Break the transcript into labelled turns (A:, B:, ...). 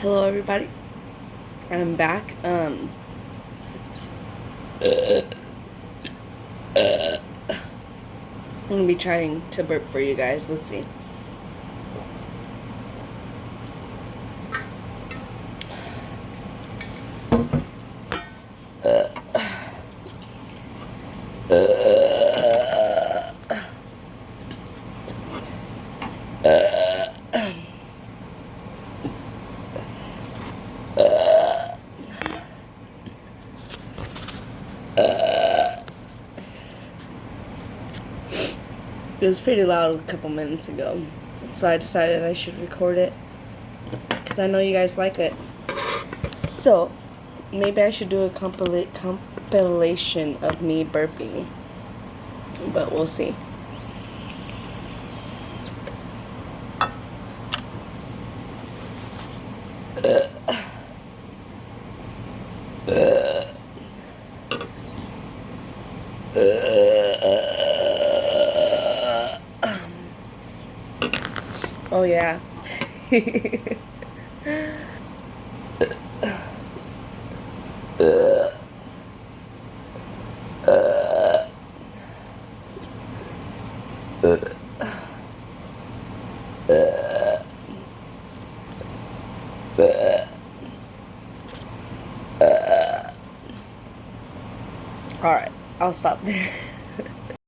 A: Hello everybody. I'm back. I'm gonna be trying to burp for you guys. Let's see. It was pretty loud a couple minutes ago, so I decided I should record it because I know you guys like it. So maybe I should do a compilation of me burping, but we'll see. Oh yeah. Alright, I'll stop there.